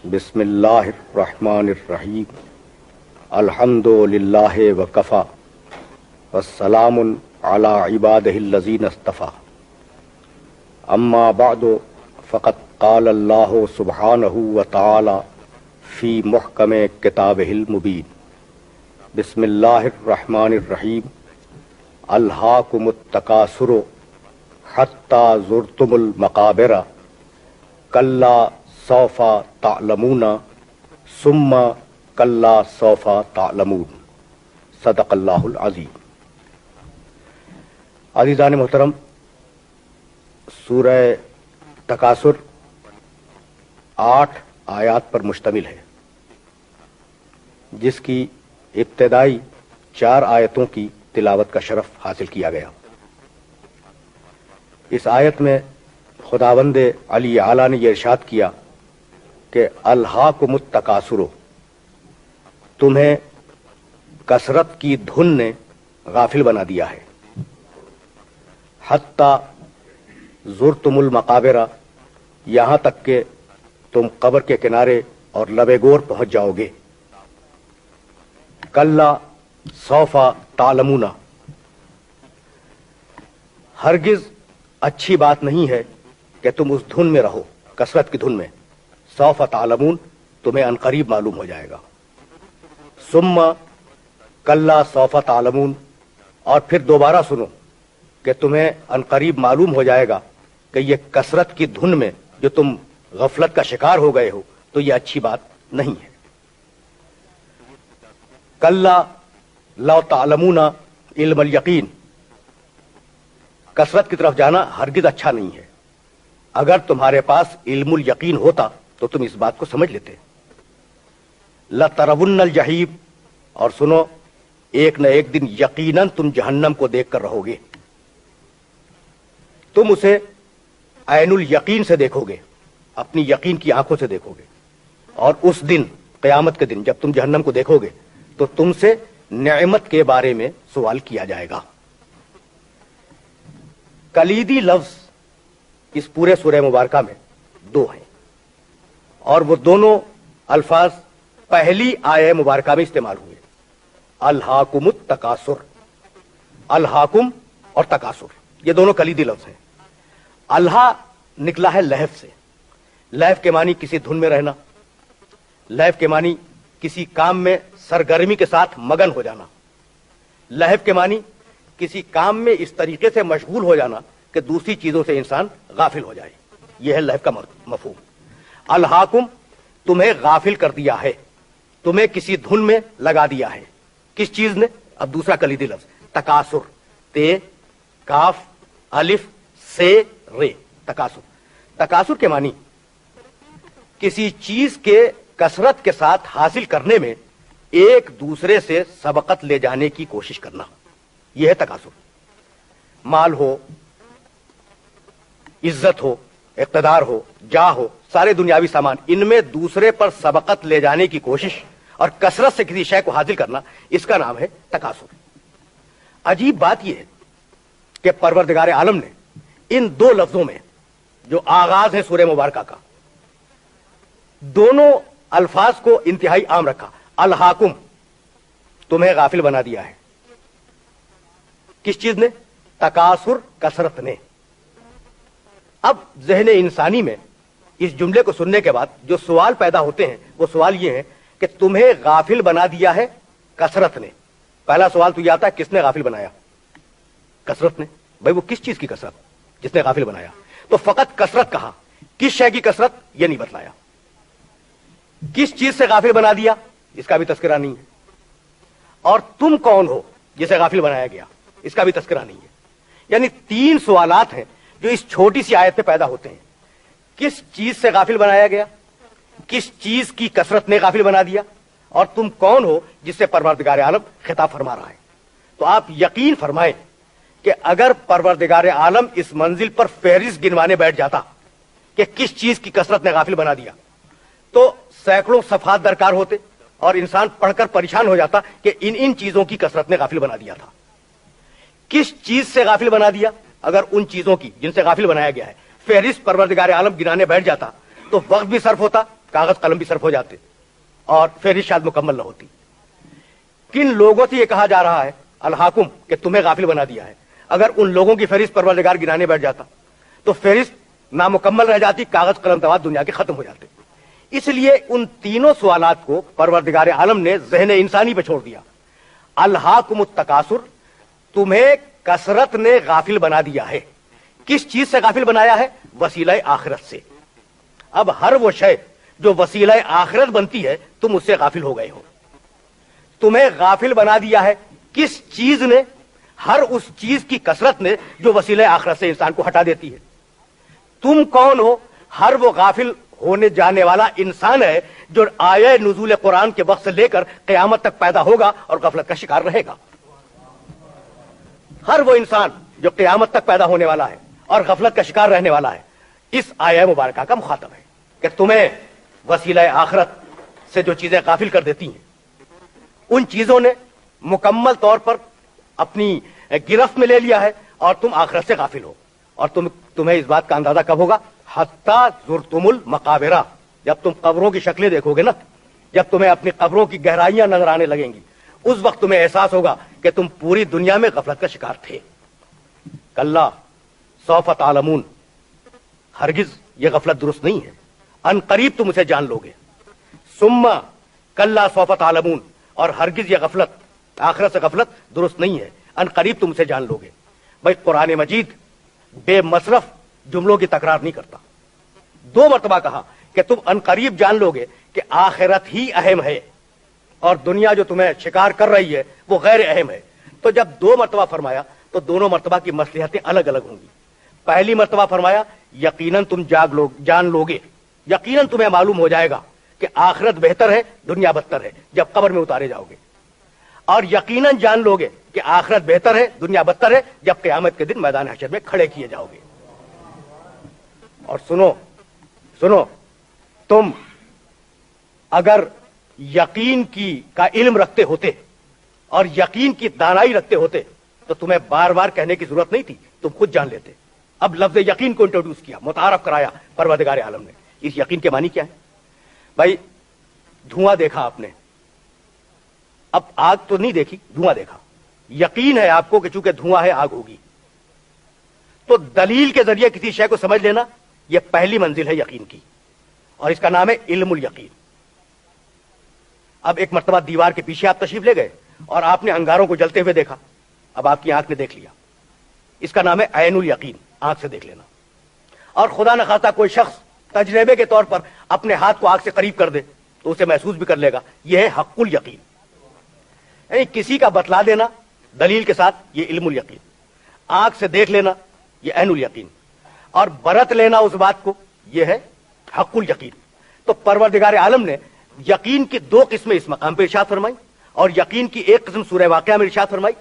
بسم اللہ الرحمن الرحیم الحمد للہ وکفا والسلام علی عبادہ الذین اصطفی اما بعد فقد قال اللہ سبحانہ وتعالی فی محکم کتابہ المبین بسم اللہ الرحمن الرحیم الہاکم التکاثر حتی زرتم المقابر کلا سوف تعلمون ثم کلا سوف تعلمون صدق اللہ العظیم۔ عزیزان محترم، سورہ تکاثر 8 آیات پر مشتمل ہے، جس کی ابتدائی 4 آیتوں کی تلاوت کا شرف حاصل کیا گیا۔ اس آیت میں خداوند علی اعلیٰ نے یہ ارشاد کیا کہ الہاکم التکاثر، تمہیں کثرت کی دھن نے غافل بنا دیا ہے، حتی زرتم المقابر، یہاں تک کہ تم قبر کے کنارے اور لب گور پہنچ جاؤ گے۔ کلا سوف تعلمون، ہرگز اچھی بات نہیں ہے کہ تم اس دھن میں رہو، کثرت کی دھن میں۔ سوف تعلمون، تمہیں عنقریب معلوم ہو جائے گا۔ ثم کلا سوف تعلمون، اور پھر دوبارہ سنو کہ تمہیں عنقریب معلوم ہو جائے گا کہ یہ کثرت کی دھن میں جو تم غفلت کا شکار ہو گئے ہو تو یہ اچھی بات نہیں ہے۔ کلا لو تعلمون علم الیقین، کثرت کی طرف جانا ہرگز اچھا نہیں ہے۔ اگر تمہارے پاس علم الیقین ہوتا تو تم اس بات کو سمجھ لیتے۔ لَتَرَوُنَّ الْجَحِیمَ، اور سنو، ایک نہ ایک دن یقیناً تم جہنم کو دیکھ کر رہو گے۔ تم اسے عین الیقین سے دیکھو گے، اپنی یقین کی آنکھوں سے دیکھو گے، اور اس دن قیامت کے دن جب تم جہنم کو دیکھو گے تو تم سے نعمت کے بارے میں سوال کیا جائے گا۔ کلیدی لفظ اس پورے سورہ مبارکہ میں 2 ہیں، اور وہ دونوں الفاظ پہلی آیہ مبارکہ میں استعمال ہوئے۔ الہاکم التکاثر، الہاکم اور تکاثر، یہ دونوں کلیدی لفظ ہیں۔ الہا نکلا ہے لہف سے، لہف کے معنی کسی دھن میں رہنا، لہف کے معنی کسی کام میں سرگرمی کے ساتھ مگن ہو جانا، لہف کے معنی کسی کام میں اس طریقے سے مشغول ہو جانا کہ دوسری چیزوں سے انسان غافل ہو جائے، یہ ہے لہف کا مفہوم۔ الہاکم، تمہیں غافل کر دیا ہے، تمہیں کسی دھن میں لگا دیا ہے۔ کس چیز نے؟ اب دوسرا کلیدی لفظ تکاثر، تے کاف الف سے رے، تکاثر۔ تکاثر کے معنی کسی چیز کے کثرت کے ساتھ حاصل کرنے میں ایک دوسرے سے سبقت لے جانے کی کوشش کرنا، یہ ہے تکاثر۔ مال ہو، عزت ہو، اقتدار ہو، جاہ ہو، سارے دنیاوی سامان، ان میں دوسرے پر سبقت لے جانے کی کوشش اور کثرت سے کسی شے کو حاصل کرنا، اس کا نام ہے تکاثر۔ عجیب بات یہ ہے کہ پروردگار عالم نے ان 2 لفظوں میں جو آغاز ہے سورہ مبارکہ کا، دونوں الفاظ کو انتہائی عام رکھا۔ الہاکم، تمہیں غافل بنا دیا ہے، کس چیز نے؟ تکاثر، کثرت نے۔ اب ذہن انسانی میں اس جملے کو سننے کے بعد جو سوال پیدا ہوتے ہیں وہ سوال یہ ہے کہ تمہیں غافل بنا دیا ہے کثرت نے۔ پہلا سوال تو یہ آتا ہے کس نے غافل بنایا؟ کثرت نے۔ بھائی وہ کس چیز کی کثرت جس نے غافل بنایا؟ تو فقط کثرت کہا، کس شے کی کثرت یہ نہیں بتلایا۔ کس چیز سے غافل بنا دیا اس کا بھی تذکرہ نہیں ہے، اور تم کون ہو جسے غافل بنایا گیا اس کا بھی تذکرہ نہیں ہے۔ یعنی 3 سوالات ہیں جو اس چھوٹی سی آیت میں پیدا ہوتے ہیں۔ کس چیز سے غافل بنایا گیا، کس چیز کی کثرت نے غافل بنا دیا، اور تم کون ہو جس سے پروردگار عالم خطاب فرما رہا ہے۔ تو آپ یقین فرمائیں کہ اگر پروردگار عالم اس منزل پر فہرست گنوانے بیٹھ جاتا کہ کس چیز کی کثرت نے غافل بنا دیا تو سینکڑوں صفحات درکار ہوتے، اور انسان پڑھ کر پریشان ہو جاتا کہ ان چیزوں کی کثرت نے غافل بنا دیا تھا۔ کس چیز سے غافل بنا دیا؟ اگر ان چیزوں کی جن سے غافل بنایا گیا ہے فہرست پروردگار عالم گرانے بیٹھ جاتا تو وقت بھی صرف ہوتا کاغذ قلم بھی صرف ہو جاتے اور فہرست شاید مکمل نہ ہوتی. کن لوگوں سے یہ کہا جا رہا ہے الحاکم کہ تمہیں غافل بنا دیا ہے؟ اگر ان لوگوں کی فہرست پروردگار گرانے بیٹھ جاتا تو فہرست نامکمل رہ جاتی، کاغذ قلم دوات دنیا کے ختم ہو جاتے. اس لیے ان تینوں سوالات کو پروردگار عالم نے ذہن انسانی پہ چھوڑ دیا. الحاکم التکاثر، تمہیں کثرت نے غافل بنا دیا ہے. کس چیز سے غافل بنایا ہے؟ وسیلہ آخرت سے. اب ہر وہ شے جو وسیلہ آخرت بنتی ہے تم اس سے غافل ہو گئے ہو. تمہیں غافل بنا دیا ہے کس چیز نے؟ ہر اس چیز کی کثرت نے جو وسیلہ آخرت سے انسان کو ہٹا دیتی ہے. تم کون ہو؟ ہر وہ غافل ہونے جانے والا انسان ہے جو آیہ نزول قرآن کے وقت سے لے کر قیامت تک پیدا ہوگا اور غفلت کا شکار رہے گا. ہر وہ انسان جو قیامت تک پیدا ہونے والا ہے اور غفلت کا شکار رہنے والا ہے اس آیہ مبارکہ کا مخاطب ہے کہ تمہیں وسیلہ آخرت سے جو چیزیں غافل کر دیتی ہیں ان چیزوں نے مکمل طور پر اپنی گرفت میں لے لیا ہے اور تم آخرت سے غافل ہو. اور تمہیں اس بات کا اندازہ کب ہوگا؟ حتیٰ زرتم المقابرہ، جب تم قبروں کی شکلیں دیکھو گے نا، جب تمہیں اپنی قبروں کی گہرائیاں نظر آنے لگیں گی، اس وقت تمہیں احساس ہوگا کہ تم پوری دنیا میں غفلت کا شکار تھے. کلا سوف تعلمون، ہرگز یہ غفلت درست نہیں ہے، ان قریب تم اسے جان لو گے. ثم کلا سوف تعلمون، اور ہرگز یہ غفلت آخرت سے غفلت درست نہیں ہے، ان قریب تم اسے جان لو گے. بھائی قرآن مجید بے مصرف جملوں کی تکرار نہیں کرتا. 2 مرتبہ کہا کہ تم ان قریب جان لو گے کہ آخرت ہی اہم ہے اور دنیا جو تمہیں شکار کر رہی ہے وہ غیر اہم ہے. تو جب 2 مرتبہ فرمایا تو دونوں مرتبہ کی مصلحتیں الگ الگ ہوں گی. پہلی مرتبہ فرمایا یقیناً تم جان لو گے، یقیناً تمہیں معلوم ہو جائے گا کہ آخرت بہتر ہے، دنیا بدتر ہے جب قبر میں اتارے جاؤ گے. اور یقیناً جان لو گے کہ آخرت بہتر ہے، دنیا بدتر ہے جب قیامت کے دن میدان حشر میں کھڑے کیے جاؤ گے. اور سنو تم اگر یقین کا علم رکھتے ہوتے اور یقین کی دانائی رکھتے ہوتے تو تمہیں بار بار کہنے کی ضرورت نہیں تھی، تم خود جان لیتے. اب لفظ یقین کو انٹروڈیوس کیا، متعارف کرایا پروردگار عالم نے. اس یقین کے معنی کیا ہے؟ بھائی دھواں دیکھا آپ نے، اب آگ تو نہیں دیکھی، دھواں دیکھا. یقین ہے آپ کو کہ چونکہ دھواں ہے آگ ہوگی. تو دلیل کے ذریعے کسی شے کو سمجھ لینا یہ پہلی منزل ہے یقین کی، اور اس کا نام ہے علم الیقین. اب ایک مرتبہ دیوار کے پیچھے آپ تشریف لے گئے اور آپ نے انگاروں کو جلتے ہوئے دیکھا، اب آپ کی آنکھ نے دیکھ لیا، اس کا نام ہے عین الیقین، آنکھ سے دیکھ لینا. اور خدا نخواستہ کوئی شخص تجربے کے طور پر اپنے ہاتھ کو آنکھ سے قریب کر دے تو اسے محسوس بھی کر لے گا. یہ ہے حق الیقین، یعنی کسی کا بتلا دینا دلیل کے ساتھ، یہ علم الیقین. آنکھ سے دیکھ لینا یہ عین الیقین، اور برت لینا اس بات کو یہ ہے حق الیقین. تو پروردگار عالم نے یقین کی 2 قسمیں اس مقام پہ ارشاد فرمائی اور یقین کی ایک قسم سورہ واقعہ میں ارشاد فرمائی.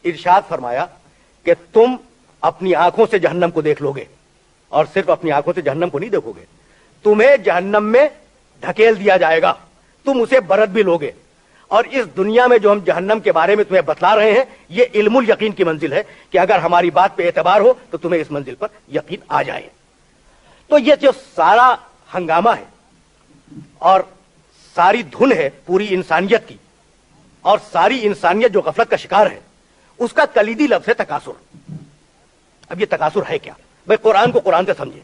ارشاد فرمایا کہ تم اپنی آنکھوں سے جہنم کو دیکھ لو گے، اور صرف اپنی آنکھوں سے جہنم کو نہیں دیکھو گے، تمہیں جہنم میں دھکیل دیا جائے گا، تم اسے برت بھی لوگے. اور اس دنیا میں جو ہم جہنم کے بارے میں تمہیں بتلا رہے ہیں یہ علم الیقین کی منزل ہے کہ اگر ہماری بات پہ اعتبار ہو تو تمہیں اس منزل پر یقین آ جائے. تو یہ جو سارا ہنگامہ ہے اور ساری دھن ہے پوری انسانیت کی، اور ساری انسانیت جو غفلت کا شکار ہے، اس کا کلیدی لفظ ہے تکاثر. اب یہ تکاثر ہے کیا؟ بھائی قرآن کو قرآن سے سمجھے.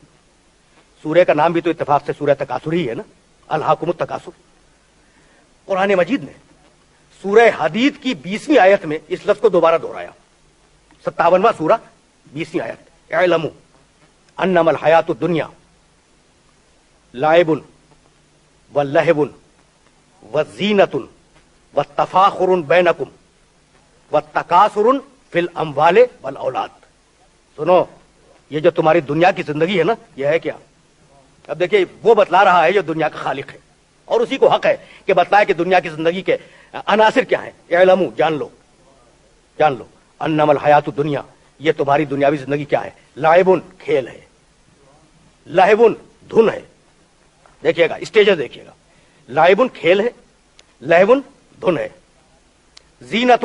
سورہ کا نام بھی تو اتفاق سے سورہ تکاثر ہی ہے نا، الحاکم التکاثر. قرآن مجید نے سورہ حدید کی 20ویں آیت میں اس لفظ کو دوبارہ دہرایا. 57واں سورہ 20ویں آیت، اعلموا انما الحیات الدنیا لعب ولہو وزینۃ وتفاخر بینکم وتکاثر فی الاموال والاولاد. سنو، یہ جو تمہاری دنیا کی زندگی ہے نا، یہ ہے کیا؟ اب دیکھیے وہ بتلا رہا ہے جو دنیا کا خالق ہے، اور اسی کو حق ہے کہ بتلائے کہ دنیا کی زندگی کے عناصر کیا ہیں. اعلموا، جان لو انما الحیات الدنیا، یہ تمہاری دنیاوی زندگی کیا ہے؟ لعب، کھیل ہے، لہو، دھن ہے. دیکھیے گا اسٹیجز، دیکھیے گا، لعب کھیل ہے، لہو دھن ہے، زینت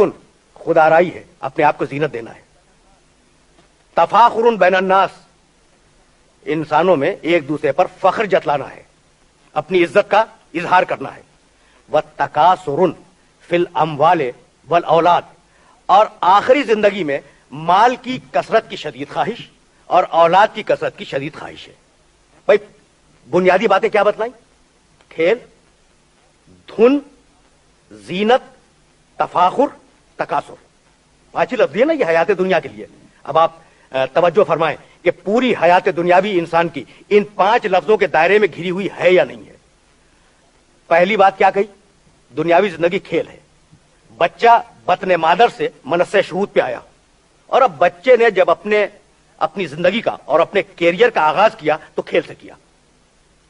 خودآرائی ہے، اپنے آپ کو زینت دینا ہے، تفاخر بین الناس، انسانوں میں ایک دوسرے پر فخر جتلانا ہے. اپنی عزت کا اظہار کرنا ہے. وَتَكَاثُرٌ فِي الْأَمْوَالِ وَالْأَوْلَادِ, اور آخری زندگی میں مال کی کثرت کی شدید خواہش اور اولاد کی کثرت کی شدید خواہش ہے. بھائی بنیادی باتیں کیا بتلائیں؟ کھیل، دھن، زینت، تفاخر، تکاثر. پانچ لفظ ہے نا یہ حیات دنیا کے لیے. اب آپ توجہ فرمائیں کہ پوری حیات دنیاوی انسان کی ان 5 لفظوں کے دائرے میں گھری ہوئی ہے یا نہیں ہے. پہلی بات کیا کہی؟ دنیاوی زندگی کھیل ہے. بچہ بطن مادر سے منصہ شہود پہ آیا، اور اب بچے نے جب اپنی زندگی کا اور اپنے کیریئر کا آغاز کیا تو کھیل سے کیا.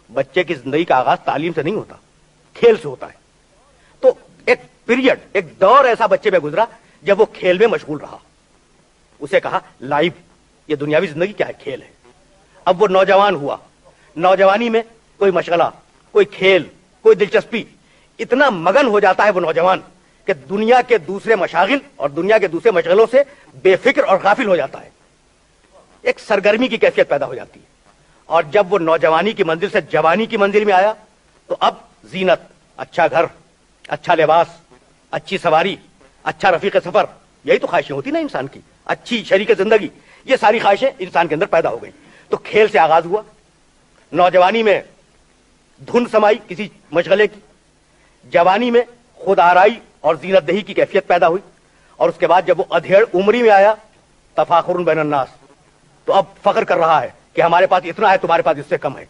بچے کی زندگی کا آغاز تعلیم سے نہیں ہوتا، کھیل سے ہوتا ہے. تو ایک پیریڈ، ایک دور ایسا بچے میں گزرا جب وہ کھیل میں مشغول رہا. اسے کہا لائف. یہ دنیاوی زندگی کیا ہے؟ کھیل ہے. اب وہ نوجوان ہوا، نوجوانی میں کوئی مشغلہ، کوئی کھیل، کوئی دلچسپی، اتنا مگن ہو جاتا ہے وہ نوجوان کہ دنیا کے دوسرے مشاغل اور دنیا کے دوسرے مشغلوں سے بے فکر اور غافل ہو جاتا ہے. ایک سرگرمی کی کیفیت پیدا ہو جاتی ہے. اور جب وہ نوجوانی کی منزل سے جوانی کی منزل میں آیا تو اب زینت، اچھا گھر، اچھا لباس، اچھی سواری، اچھا رفیق سفر، یہی تو خواہشیں ہوتی نا انسان کی. اچھی شریک زندگی، یہ ساری خواہشیں انسان کے اندر پیدا ہو گئی. تو کھیل سے آغاز ہوا. نوجوانی میں دھن سمائی کسی مشغلے کی، جوانی میں خود آرائی اور زینت دہی کی کیفیت پیدا ہوئی، اور اس کے بعد جب وہ ادھیڑ عمری میں آیا تفاخر بین الناس، تو اب فخر کر رہا ہے کہ ہمارے پاس اتنا ہے، تمہارے پاس اس سے کم ہے،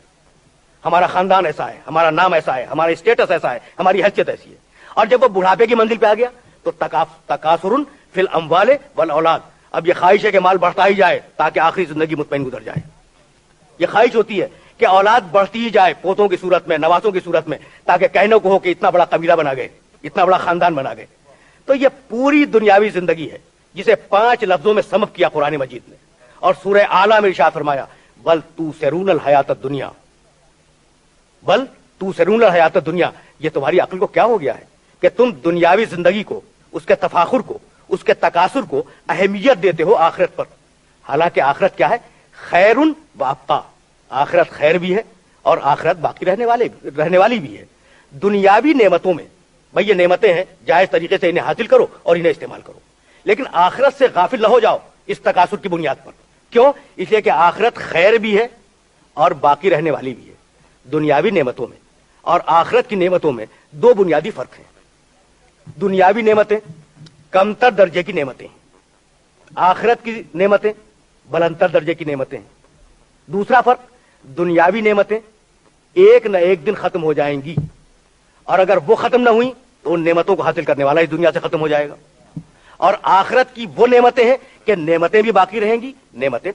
ہمارا خاندان ایسا ہے، ہمارا نام ایسا ہے، ہمارا اسٹیٹس ایسا ہے، ہماری حیثیت ایسی ہے. اور جب وہ بڑھاپے کی منزل پہ آ گیا تو تکاثر فی الاموال والاولاد. اب یہ خواہش ہے کہ مال بڑھتا ہی جائے تاکہ آخری زندگی مطمئن گزر جائے. یہ خواہش ہوتی ہے کہ اولاد بڑھتی ہی جائے پوتوں کی صورت میں، نوازوں کی صورت میں، تاکہ کہنے کو ہو کہ اتنا بڑا قبیلہ بنا گئے، اتنا بڑا خاندان بنا گئے. تو یہ پوری دنیاوی زندگی ہے جسے 5 لفظوں میں سم کیا قرآن مجید نے. اور سورہ اعلیٰ میں ارشاد فرمایا بل توسرون الحیات الدنیا، بل توسرون الحیات الدنیا. یہ تمہاری عقل کو کیا ہو گیا ہے کہ تم دنیاوی زندگی کو، اس کے تفاخر کو، اس کے تکاثر کو اہمیت دیتے ہو آخرت پر. حالانکہ آخرت کیا ہے؟ خیر و ابقا. آخرت خیر بھی ہے اور آخرت باقی رہنے والی بھی ہے. دنیاوی نعمتوں میں بھئی یہ نعمتیں ہیں، جائز طریقے سے انہیں حاصل کرو اور انہیں استعمال کرو، لیکن آخرت سے غافل نہ ہو جاؤ اس تکاثر کی بنیاد پر. کیوں؟ اس لیے کہ آخرت خیر بھی ہے اور باقی رہنے والی بھی ہے. دنیاوی نعمتوں میں اور آخرت کی نعمتوں میں 2 بنیادی فرق ہیں. دنیاوی نعمتیں کمتر درجے کی نعمتیں ہیں، آخرت کی نعمتیں بلندتر درجے کی نعمتیں ہیں. دوسرا فرق، دنیاوی نعمتیں ایک نہ ایک دن ختم ہو جائیں گی، اور اگر وہ ختم نہ ہوئیں تو ان نعمتوں کو حاصل کرنے والا اس دنیا سے ختم ہو جائے گا. اور آخرت کی وہ نعمتیں ہیں کہ نعمتیں بھی باقی رہیں گی، نعمتیں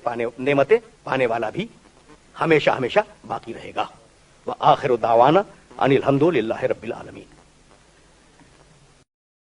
پانے والا بھی ہمیشہ ہمیشہ باقی رہے گا. وآخر دعوانا ان الحمد للہ رب العالمین.